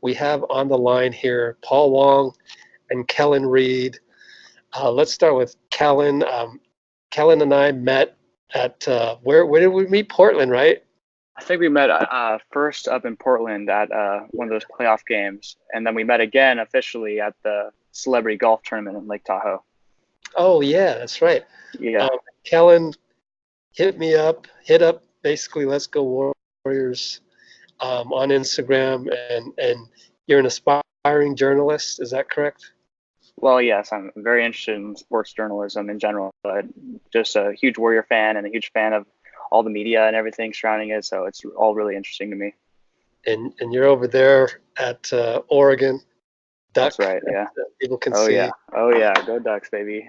we have on the line here Paul Wong and Kellen Reed. Let's start with Kellen. Kellen and I met at where did we meet? Portland, right? I think we met first up in Portland at one of those playoff games, and then we met again officially at the Celebrity Golf Tournament in Lake Tahoe. Oh yeah, that's right. Yeah. Kellen hit up basically Let's Go Warriors on Instagram, and you're an aspiring journalist. Is that correct? Well, yes, I'm very interested in sports journalism in general, but just a huge Warrior fan and a huge fan of all the media and everything surrounding it. So it's all really interesting to me. And you're over there at Oregon Duck. That's right. Yeah. People can see. Oh yeah. Go Ducks, baby.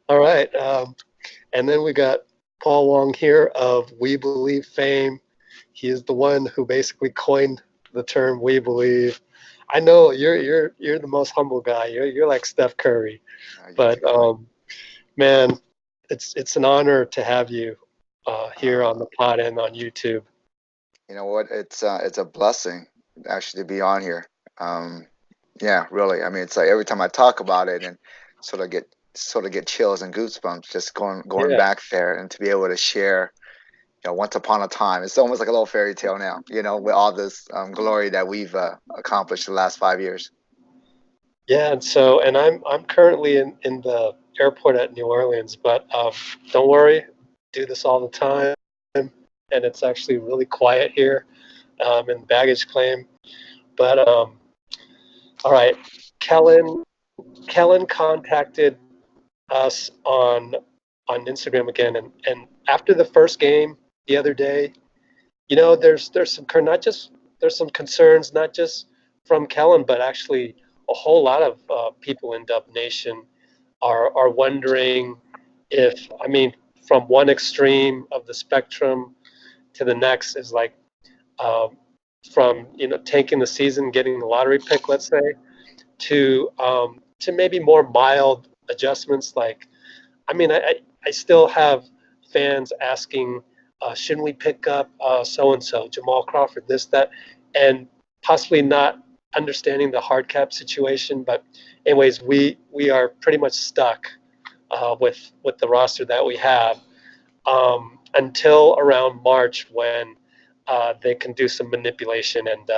All right. And then we got Paul Wong here of We Believe fame. He is the one who basically coined the term "We Believe." I know you're the most humble guy. You're like Steph Curry, but man, it's an honor to have you here on the pod and on YouTube. You know what? It's a blessing actually to be on here. Yeah, really. I mean, it's like every time I talk about it and sort of get chills and goosebumps just going back there, and to be able to share, once upon a time. It's almost like a little fairy tale now, with all this glory that we've accomplished the last 5 years. Yeah, and I'm currently in the airport at New Orleans, but don't worry, do this all the time, and it's actually really quiet here in baggage claim. But all right, Kellen contacted us on Instagram again, and after the first game the other day, there's some concerns, not just from Kellen, but actually a whole lot of people in Dub Nation are wondering if, I mean, from one extreme of the spectrum to the next is like from tanking the season, getting the lottery pick, let's say, to maybe more mild adjustments. Like, I mean, I still have fans asking, shouldn't we pick up so-and-so, Jamal Crawford, this, that, and possibly not understanding the hard cap situation. But anyways, we are pretty much stuck with the roster that we have until around March, when they can do some manipulation and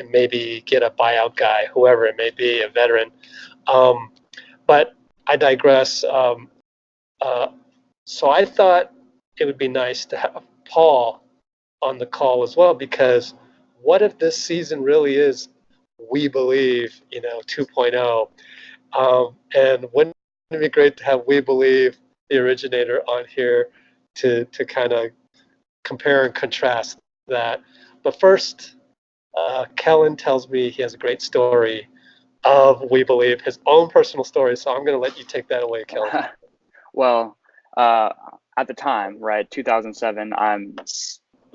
maybe get a buyout guy, whoever it may be, a veteran. But I digress. So I thought it would be nice to have Paul on the call as well, because what if this season really is We Believe, 2.0? And wouldn't it be great to have We Believe, the originator, on here to kind of compare and contrast that. But first, Kellen tells me he has a great story of We Believe, his own personal story. So I'm going to let you take that away, Kellen. Well, at the time, right, 2007,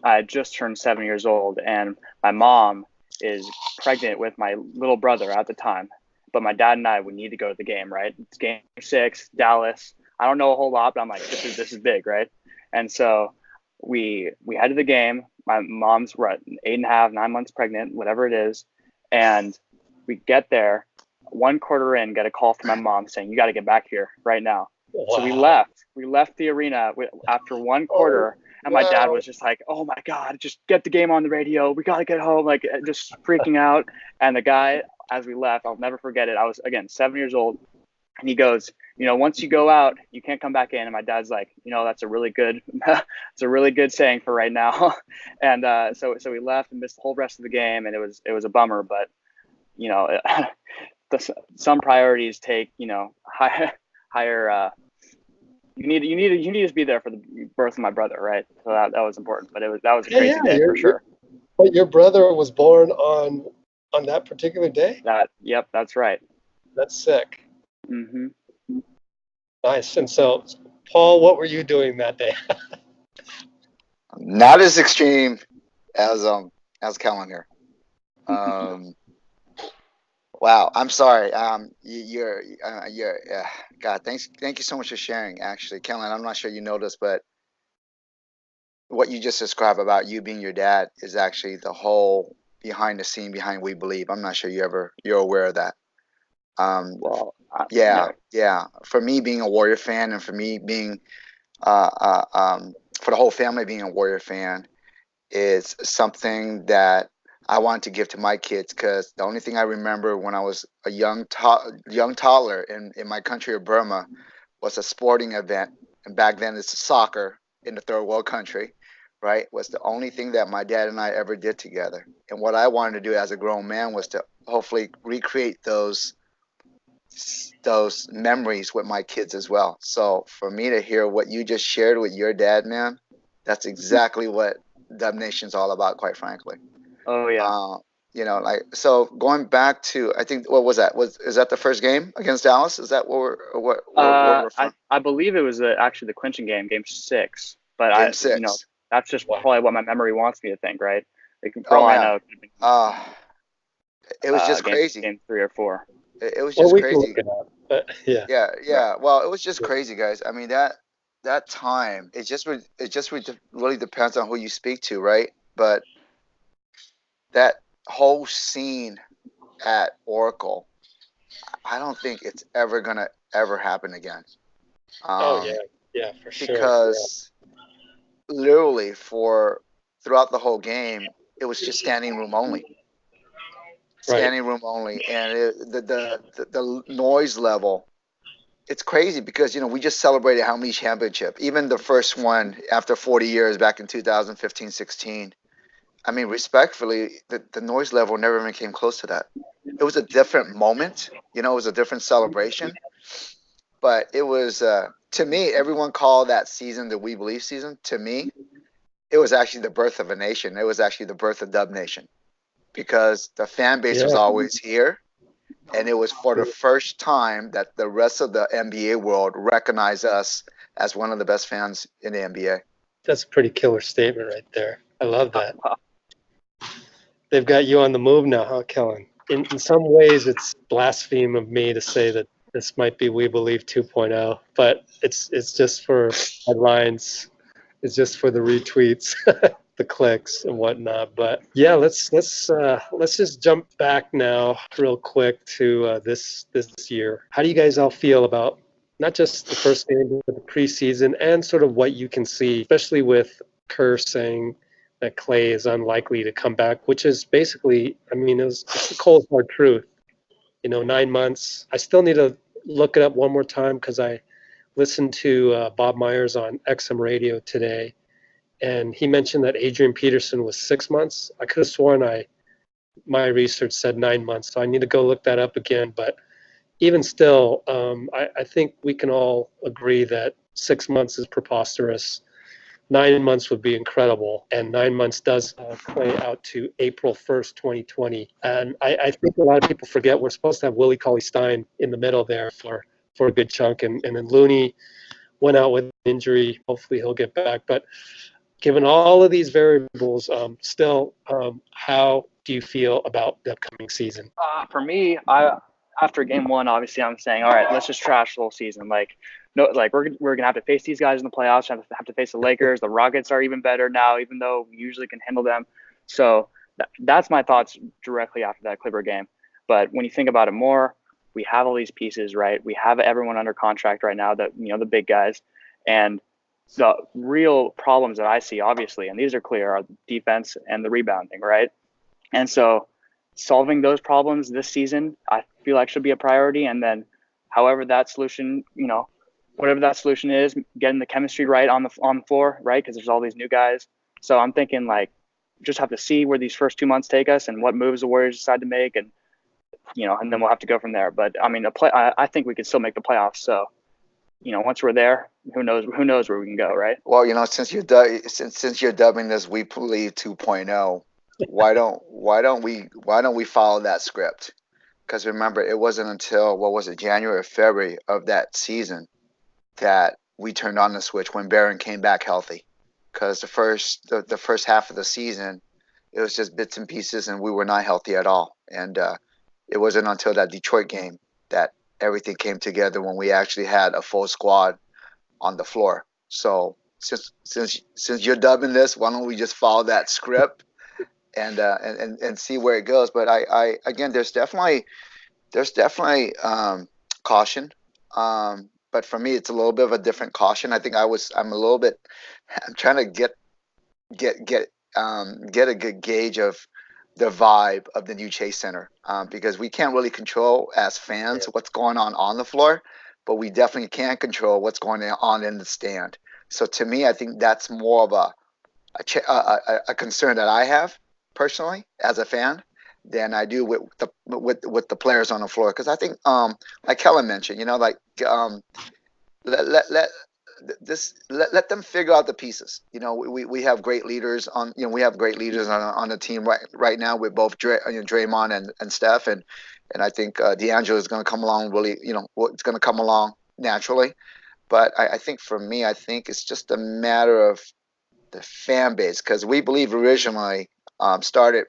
I just turned 7 years old, and my mom is pregnant with my little brother at the time. But my dad and I would need to go to the game, right? It's game 6, Dallas. I don't know a whole lot, but I'm like, this is big, right? And so we head to the game. My mom's 8.5, 9 months pregnant, whatever it is. And we get there, 1 quarter in, get a call from my mom saying, you got to get back here right now. Wow. So we left the arena after 1 quarter, and my dad was just like, oh my God, just get the game on the radio. We got to get home, like just freaking out. And the guy, as we left, I'll never forget it. I was, again, 7 years old. And he goes, once you go out, you can't come back in. And my dad's like, that's a really good, it's a really good saying for right now. And so we left and missed the whole rest of the game, and it was a bummer. But some priorities take higher. You need to be there for the birth of my brother, right? So that was important. But that was a crazy day for sure. But your brother was born on that particular day? Yep, that's right. That's sick. Mm-hmm. Nice. And so, Paul, what were you doing that day? Not as extreme as Kellen here. Wow, I'm sorry. You're God. Thank you so much for sharing. Actually, Kellen, I'm not sure you know this, but what you just described about you being your dad is actually the whole behind the scene behind We Believe. I'm not sure you're aware of that. Well, Yeah. For me being a Warrior fan, and for me being for the whole family being a Warrior fan, is something that I wanted to give to my kids, because the only thing I remember when I was a young toddler in my country of Burma was a sporting event, and back then it's soccer in the third world country, right? Was the only thing that my dad and I ever did together. And what I wanted to do as a grown man was to hopefully recreate those memories with my kids as well. So for me to hear what you just shared with your dad, man, that's exactly what Dub Nation's all about, quite frankly. Oh yeah. So going back to, I think, what was that? Is that the first game against Dallas? Is that what we're from? I believe it was actually the clinching game, Game 6. But Game 6. That's just probably what my memory wants me to think, right? Like, for Oh all I man, know, it could have it was just been crazy. game 3 or 4. It was Well, just we can crazy. look it up. But yeah. Yeah. Well, it was just crazy, guys. I mean, that time, it just really depends on who you speak to, right? But that whole scene at Oracle, I don't think it's ever gonna ever happen again. Oh yeah, for sure. Because literally throughout the whole game, it was just standing room only. Standing room only, and the noise level, it's crazy, because we just celebrated how many championship, even the first one after 40 years back in 2015-16. I mean, respectfully, the noise level never even came close to that. It was a different moment, it was a different celebration, but it was to me, everyone called that season the We Believe season. To me, it was actually the birth of a nation. It was actually the birth of Dub Nation, because the fan base was always here. And it was for the first time that the rest of the NBA world recognized us as one of the best fans in the NBA. That's a pretty killer statement right there. I love that. They've got you on the move now, huh, Kellen? In some ways, it's blaspheme of me to say that this might be We Believe 2.0, but it's just for headlines. It's just for the retweets, the clicks and whatnot. But yeah, let's just jump back now real quick to this year. How do you guys all feel about not just the first game, but the preseason, and sort of what you can see, especially with Kerr saying that Clay is unlikely to come back, which is basically, I mean, it's the cold hard truth. 9 months. I still need to look it up one more time, because I listened to Bob Myers on XM Radio today, and he mentioned that Adrian Peterson was 6 months. I could have sworn my research said 9 months, so I need to go look that up again. But even still, I think we can all agree that 6 months is preposterous. 9 months would be incredible, and 9 months does play out to April 1st, 2020. And I think a lot of people forget we're supposed to have Willie Cauley-Stein in the middle there for a good chunk, and then Looney went out with injury. Hopefully he'll get back. But given all of these variables, how do you feel about the upcoming season? For me, after game 1, obviously I'm saying, all right, let's just trash the whole season. Like, no, like we're gonna have to face these guys in the playoffs. Have to face the Lakers. The Rockets are even better now, even though we usually can handle them. So that's my thoughts directly after that Clipper game. But when you think about it more, we have all these pieces, right? We have everyone under contract right now, that the big guys, and the real problems that I see, obviously, and these are clear, are the defense and the rebounding, right? And so solving those problems this season, I feel like should be a priority. And then however that solution, whatever that solution is, getting the chemistry right on the floor, right? Because there's all these new guys. So I'm thinking, like, just have to see where these first 2 months take us and what moves the Warriors decide to make, and and then we'll have to go from there. But I mean, I think we could still make the playoffs. So, once we're there, who knows where we can go, right? Well, since you're dubbing this We Believe 2.0, why don't we follow that script? Because remember, it wasn't until, what was it, January or February of that season that we turned on the switch, when Barron came back healthy. Because the first half of the season, it was just bits and pieces, and we were not healthy at all. And it wasn't until that Detroit game that everything came together, when we actually had a full squad on the floor. So since you're dubbing this, why don't we just follow that script and see where it goes. But I again, there's definitely caution. But for me, it's a little bit of a different caution. I think I'm a little bit. I'm trying to get a good gauge of the vibe of the new Chase Center, because we can't really control as fans what's going on the floor, but we definitely can control what's going on in the stand. So to me, I think that's more of a concern that I have personally as a fan than I do with the players on the floor, because I think like Kellen mentioned, let them figure out the pieces. We have great leaders on the team right now with both Draymond and Steph, and I think D'Angelo is going to come along really. It's going to come along naturally. But I think for me, I think it's just a matter of the fan base, because we believe originally started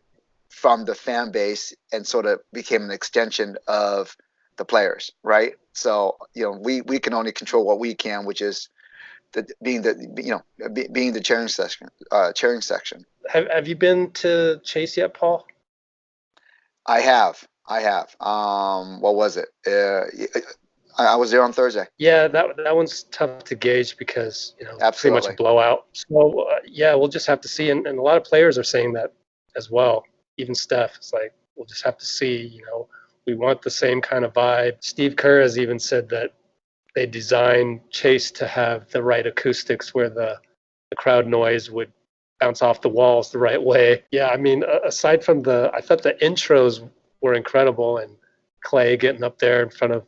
from the fan base and sort of became an extension of the players, right? So we can only control what we can, which is being the cheering section. Have you been to Chase yet, Paul? I have. What was it? I was there on Thursday. Yeah, that one's tough to gauge because Absolutely. pretty much a blowout. So yeah, we'll just have to see, and a lot of players are saying that as well. Even Steph, it's like we'll just have to see. We want the same kind of vibe. Steve Kerr has even said that they designed Chase to have the right acoustics where the crowd noise would bounce off the walls the right way. Yeah, I mean, aside from I thought the intros were incredible, and Clay getting up there in front of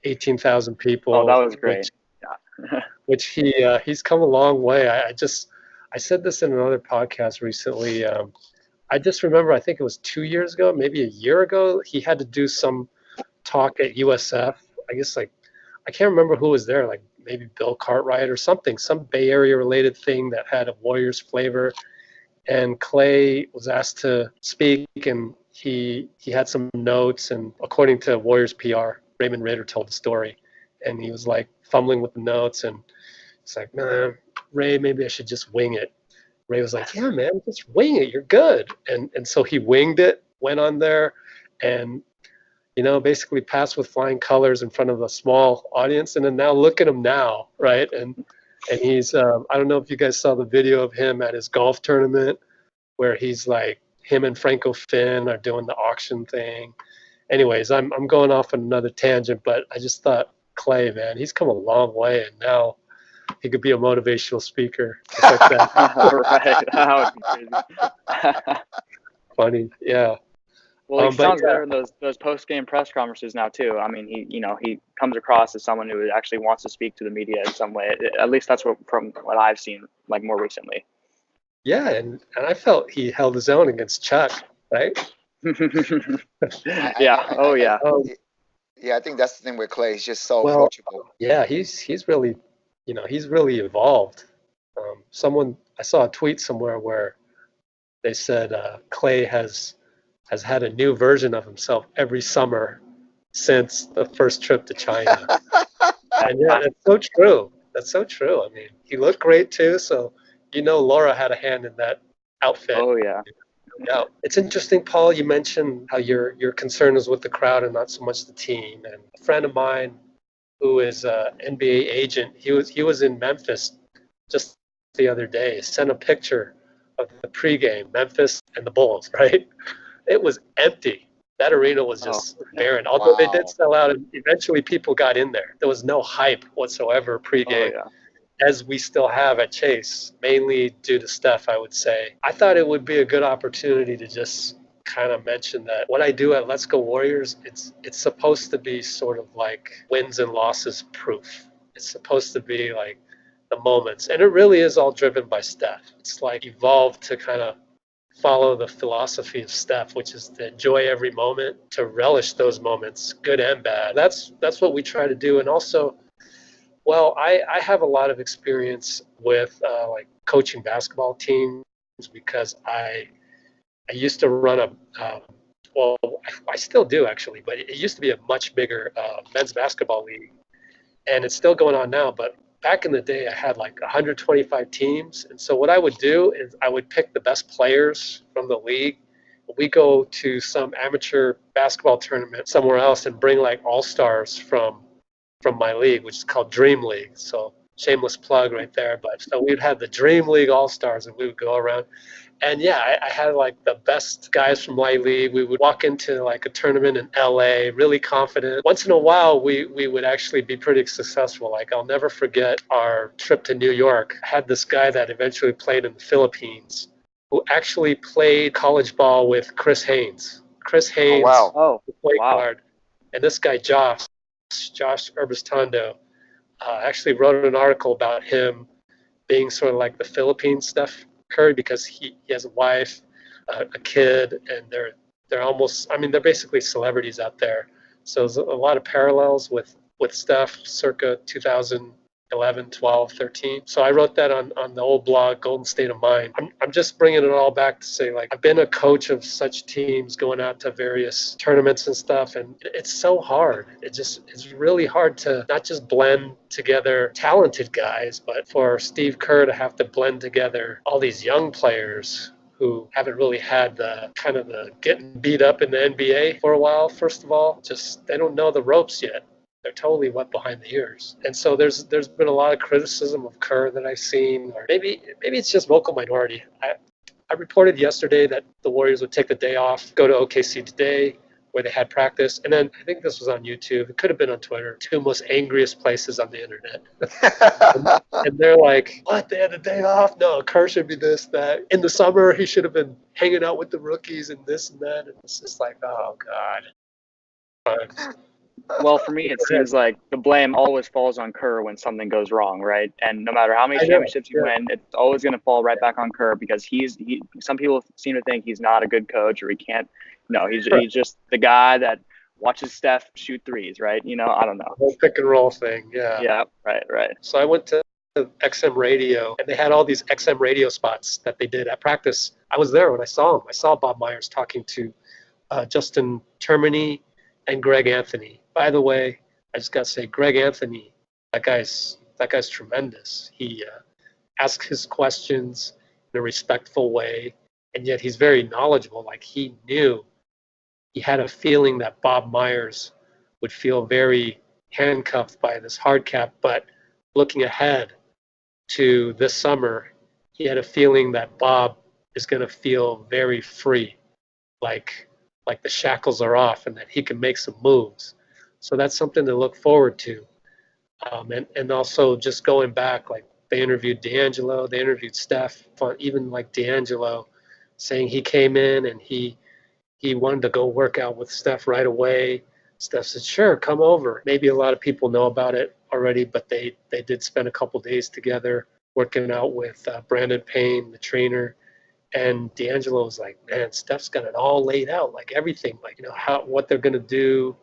18,000 people. Oh, that was great. Which he's come a long way. I said this in another podcast recently. I just remember, I think it was 2 years ago, maybe a year ago, he had to do some talk at USF. I guess I can't remember who was there, like maybe Bill Cartwright or something, some Bay Area related thing that had a Warriors flavor. And Clay was asked to speak, and he had some notes, and according to Warriors PR, Raymond Ritter told the story, and he was like fumbling with the notes, and it's like, man, Ray, maybe I should just wing it. Ray was like, yeah, man, just wing it. You're good. And so he winged it, went on there, and basically passed with flying colors in front of a small audience. And then now look at him now, right? And he's I don't know if you guys saw the video of him at his golf tournament where he's like, him and Franco Finn are doing the auction thing. Anyways, I'm going off on another tangent, but I just thought Clay, man, he's come a long way, and now he could be a motivational speaker. Just like that. Right. That would be crazy. Funny, yeah. Well, he sounds better in those post-game press conferences now too. I mean, he comes across as someone who actually wants to speak to the media in some way. At least that's from what I've seen, like more recently. Yeah, and I felt he held his own against Chuck, right? Yeah. Oh yeah. Yeah, I think that's the thing with Clay. He's just so approachable. Yeah, he's really, he's really evolved. I saw a tweet somewhere where they said Clay has had a new version of himself every summer since the first trip to China. And yeah, that's so true. That's so true. I mean, he looked great too. So, Laura had a hand in that outfit. Oh yeah. Yeah, it's interesting, Paul. You mentioned how your concern is with the crowd and not so much the team. And a friend of mine who is an NBA agent, he was in Memphis just the other day. Sent a picture of the pregame, Memphis and the Bulls. Right, it was empty. That arena was just barren. Although they did sell out, and eventually people got in there. There was no hype whatsoever pregame. Oh, yeah. As we still have at Chase, mainly due to Steph, I would say. I thought it would be a good opportunity to just kind of mention that what I do at Let's Go Warriors, it's supposed to be sort of like wins and losses proof. It's supposed to be like the moments. And it really is all driven by Steph. It's like evolved to kind of follow the philosophy of Steph, which is to enjoy every moment, to relish those moments, good and bad. That's what we try to do. And also, well, I have a lot of experience with like coaching basketball teams because I used to run I still do actually, but it used to be a much bigger men's basketball league, and it's still going on now. But back in the day, I had like 125 teams. And so what I would do is I would pick the best players from the league. We go to some amateur basketball tournament somewhere else and bring like all-stars from my league, which is called Dream League. So shameless plug right there. But so we'd have the Dream League all-stars, and we would go around. And yeah, I had like the best guys from my league. We would walk into like a tournament in LA, really confident. Once in a while, we would actually be pretty successful. Like I'll never forget our trip to New York. I had this guy that eventually played in the Philippines, who actually played college ball with Chris Haynes. Chris Haynes, the point guard, and this guy Josh Urbistando, actually wrote an article about him being sort of like the Philippine Steph Curry, because he has a wife, a kid, and they're almost, I mean, they're basically celebrities out there. So there's a lot of parallels with Steph circa 2011, 12, 13. So I wrote that on the old blog, Golden State of Mind. I'm just bringing it all back to say, like, I've been a coach of such teams going out to various tournaments and stuff, and it's so hard. It's really hard to not just blend together talented guys, but for Steve Kerr to have to blend together all these young players who haven't really had the kind of the getting beat up in the NBA for a while. First of all, just they don't know the ropes yet. They're totally wet behind the ears. And so there's been a lot of criticism of Kerr that I've seen, or maybe it's just vocal minority. I reported yesterday that the Warriors would take the day off, go to OKC today, where they had practice. And then I think this was on YouTube. It could have been on Twitter. 2 most angriest places on the internet. and they're like, what? They had a day off? No, Kerr should be this, that. In the summer, he should have been hanging out with the rookies and this and that. And it's just like, oh, God. Well, for me, it seems like the blame always falls on Kerr when something goes wrong, right? And no matter how many championships you win, it's always going to fall right back on Kerr, because some people seem to think he's not a good coach, or he can't. No, he's just the guy that watches Steph shoot threes, right? You know, I don't know. The whole pick and roll thing, yeah. Yeah, right. So I went to XM Radio, and they had all these XM radio spots that they did at practice. I was there when I saw them. I saw Bob Myers talking to Justin Termini and Greg Anthony. By the way, I just got to say, Greg Anthony, that guy's tremendous. He asks his questions in a respectful way, and yet he's very knowledgeable. Like he had a feeling that Bob Myers would feel very handcuffed by this hard cap, but looking ahead to this summer, he had a feeling that Bob is going to feel very free, like the shackles are off, and that he can make some moves. So that's something to look forward to. And also just going back, like they interviewed D'Angelo, they interviewed Steph, even like D'Angelo saying he came in and he wanted to go work out with Steph right away. Steph said, sure, come over. Maybe a lot of people know about it already, but they did spend a couple days together working out with Brandon Payne, the trainer. And D'Angelo was like, man, Steph's got it all laid out, like everything, like, you know, what they're going to do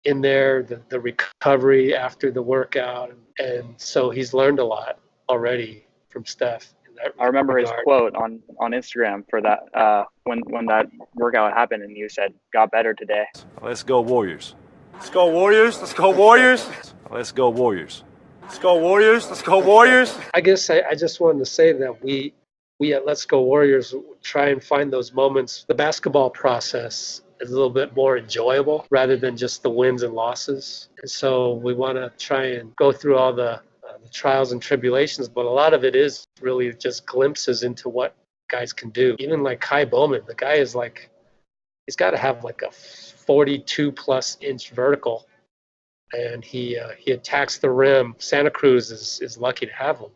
in there, the recovery after the workout. And so he's learned a lot already from Steph. I remember his quote on Instagram for that when that workout happened, and you said, got better today. Let's go Warriors. Let's go Warriors. Let's go Warriors. Let's go Warriors. Let's go Warriors. Let's go Warriors. I guess I just wanted to say that we at Let's Go Warriors try and find those moments. The basketball process is a little bit more enjoyable rather than just the wins and losses. And so we want to try and go through all the trials and tribulations, but a lot of it is really just glimpses into what guys can do. Even like Kai Bowman, the guy is like, he's got to have like a 42 plus inch vertical, and he attacks the rim. Santa Cruz is lucky to have him,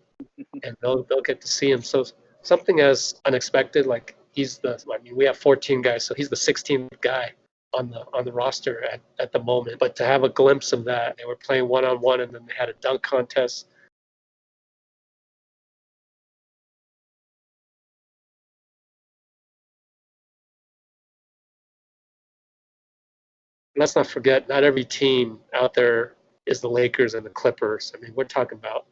and they'll get to see him. So something as unexpected, like we have 14 guys, so he's the 16th guy on the roster at the moment. But to have a glimpse of that, they were playing one-on-one, and then they had a dunk contest. Let's not forget, not every team out there is the Lakers and the Clippers. I mean, we're talking about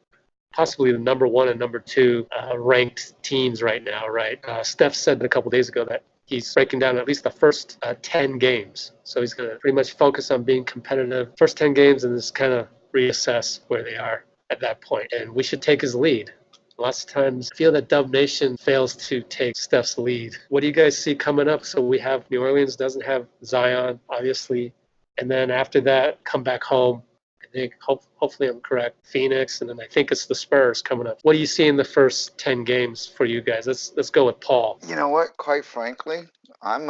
possibly the number 1 and number 2 ranked teams right now, right? Steph said a couple days ago that he's breaking down at least the first 10 games. So he's going to pretty much focus on being competitive first 10 games and just kind of reassess where they are. at that point, and we should take his lead. Lots of times I feel that Dub Nation fails to take Steph's lead. What do you guys see coming up? So we have New Orleans doesn't have Zion, obviously. And then after that, come back home. I think, hopefully I'm correct, Phoenix, and then I think it's the Spurs coming up. What do you see in the first 10 games for you guys? Let's go with Paul. You know what? Quite frankly, I'm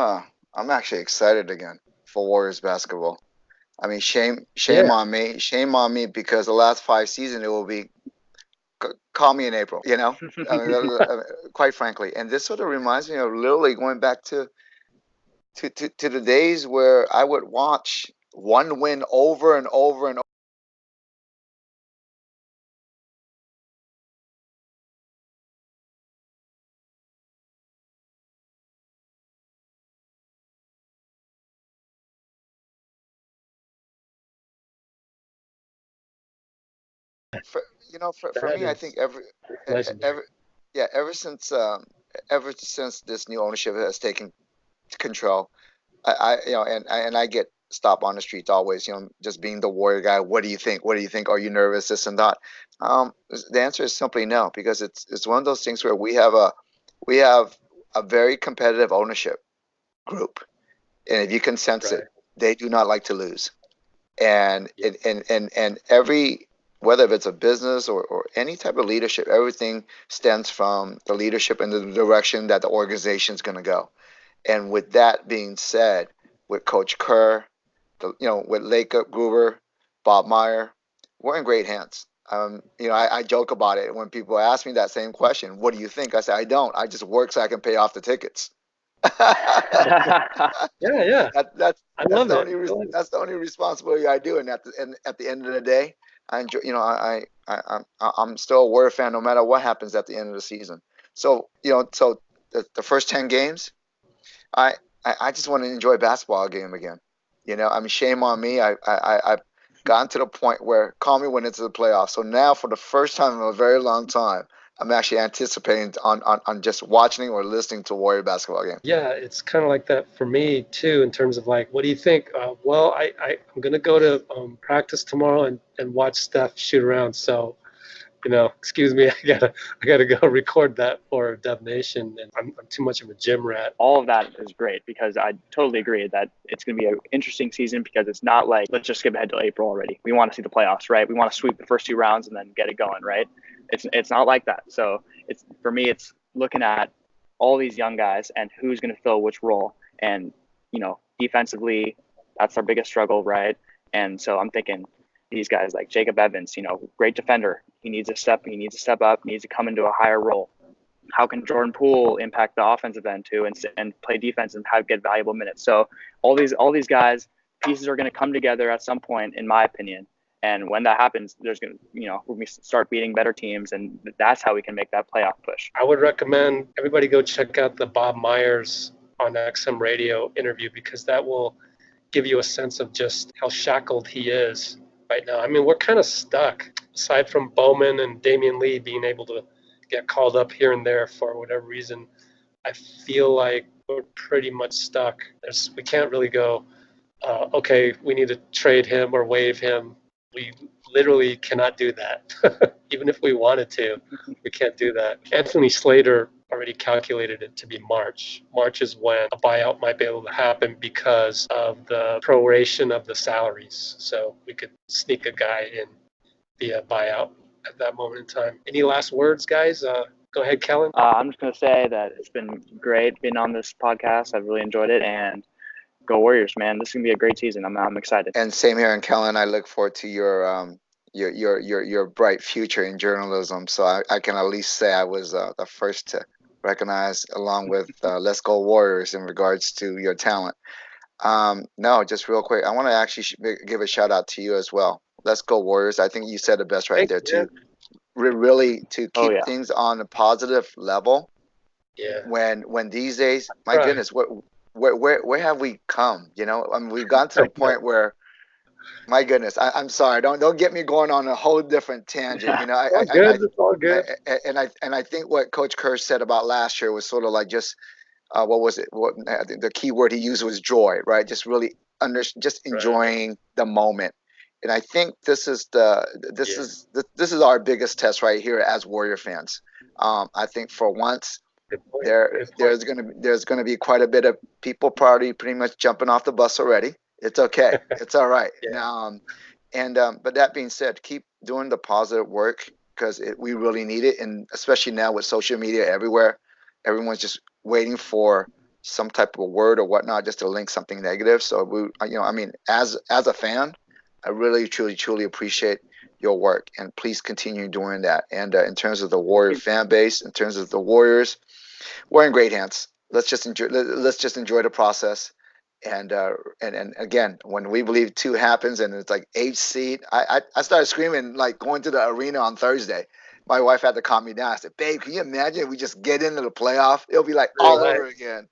actually excited again for Warriors basketball. I mean, shame on me because the last 5 seasons it will be call me in April, you know, quite frankly. And this sort of reminds me of literally going back to the days where I would watch one win over and over and over. For me, I think ever since this new ownership has taken control, I get stopped on the streets always, just being the Warrior guy. What do you think? What do you think? Are you nervous? This and that. The answer is simply no, because it's one of those things where we have a very competitive ownership group, and if you can sense it, they do not like to lose, and every whether it's a business or any type of leadership, everything stems from the leadership and the direction that the organization is going to go. And with that being said, with Coach Kerr, with Laker, Gruber, Bob Meyer, we're in great hands. I joke about it when people ask me that same question. What do you think? I say, I don't. I just work so I can pay off the tickets. Yeah. That's the only responsibility I do. And at the end of the day, I enjoy. I'm still a Warrior fan no matter what happens at the end of the season. So the first 10 games, I just want to enjoy a basketball game again. Shame on me. I've gotten to the point where call me when it's the playoffs. So now for the first time in a very long time, I'm actually anticipating on just watching or listening to Warrior basketball game. Yeah, it's kind of like that for me too, in terms of like, what do you think? Well, I'm gonna go to practice tomorrow and watch Steph shoot around. So, excuse me, I gotta go record that for Dub Nation, and I'm too much of a gym rat. All of that is great, because I totally agree that it's going to be an interesting season, because it's not like, let's just skip ahead to April already. We want to see the playoffs, right? We want to sweep the first 2 rounds and then get it going, right? It's not like that. So for me, it's looking at all these young guys and who's going to fill which role. And, defensively, that's our biggest struggle, right? And so I'm thinking these guys like Jacob Evans, great defender. He needs to step up, needs to come into a higher role. How can Jordan Poole impact the offensive end too, and play defense and get valuable minutes? So all these guys, pieces are going to come together at some point, in my opinion. And when that happens, there's going to, we start beating better teams, and that's how we can make that playoff push. I would recommend everybody go check out the Bob Myers on XM Radio interview, because that will give you a sense of just how shackled he is right now. I mean, we're kind of stuck, aside from Bowman and Damian Lee being able to get called up here and there for whatever reason. I feel like we're pretty much stuck. We can't really go, okay, we need to trade him or waive him. We literally cannot do that. Even if we wanted to, we can't do that. Anthony Slater already calculated it to be March. March is when a buyout might be able to happen because of the proration of the salaries. So we could sneak a guy in via buyout at that moment in time. Any last words, guys? Go ahead, Kellen. I'm just going to say that it's been great being on this podcast. I've really enjoyed it, and go Warriors, man. This is going to be a great season. I'm excited. And same here. And Kellen, I look forward to your bright future in journalism. So I can at least say I was the first to recognize, along with Let's Go Warriors, in regards to your talent. No, just real quick, I want to actually give a shout out to you as well. Let's Go Warriors. I think you said it best right there too. Really to keep things on a positive level. Yeah. When these days, my goodness, where have we come? I mean, we've gotten to the point where, my goodness, I'm sorry, don't get me going on a whole different tangent. It's all good. And I think what Coach Kerr said about last year was sort of like just what was it? The key word he used was joy, right? Just really just enjoying the moment. And I think this is our biggest test right here as Warrior fans. I think for once Good point. there's gonna be quite a bit of people probably pretty much jumping off the bus already. It's okay. It's all right. Yeah. But that being said, keep doing the positive work because we really need it, and especially now with social media everywhere, everyone's just waiting for some type of a word or whatnot just to link something negative. So as a fan, I really truly appreciate your work, and please continue doing that. And in terms of the Warrior fan base, in terms of the Warriors, we're in great hands. Let's just enjoy the process. And again, when We Believe 2 happens and it's like 8th seed, I started screaming like going to the arena on Thursday. My wife had to calm me down. I said, "Babe, can you imagine if we just get into the playoff? It'll be like all over again."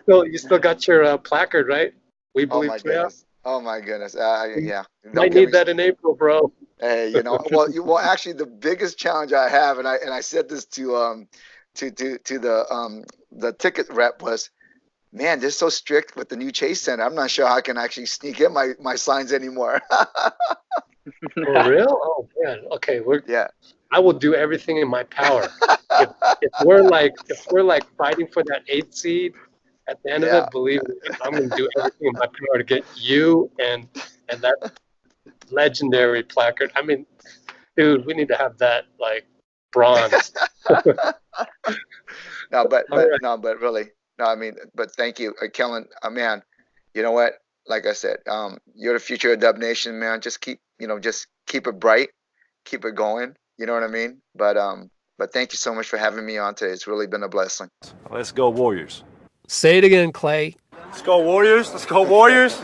You still got your placard, right? We believe playoff. Oh my goodness. Yeah. Might need that in April, bro. Hey, well, actually, the biggest challenge I have, and I said this to the ticket rep was, man, they're so strict with the new Chase Center. I'm not sure how I can actually sneak in my signs anymore. For real? Oh man. Okay, I will do everything in my power. if we're like fighting for that 8th seed at the end of it, believe me, I'm gonna do everything in my power to get you and that legendary placard. I mean, dude, we need to have that like bronze. But really, no. I mean, but thank you, Kellen. Man, you know what? Like I said, you're the future of Dub Nation, man. Just keep it bright, keep it going. You know what I mean? But thank you so much for having me on today. It's really been a blessing. Let's go Warriors. Say it again, Clay. Let's go Warriors. Let's go Warriors.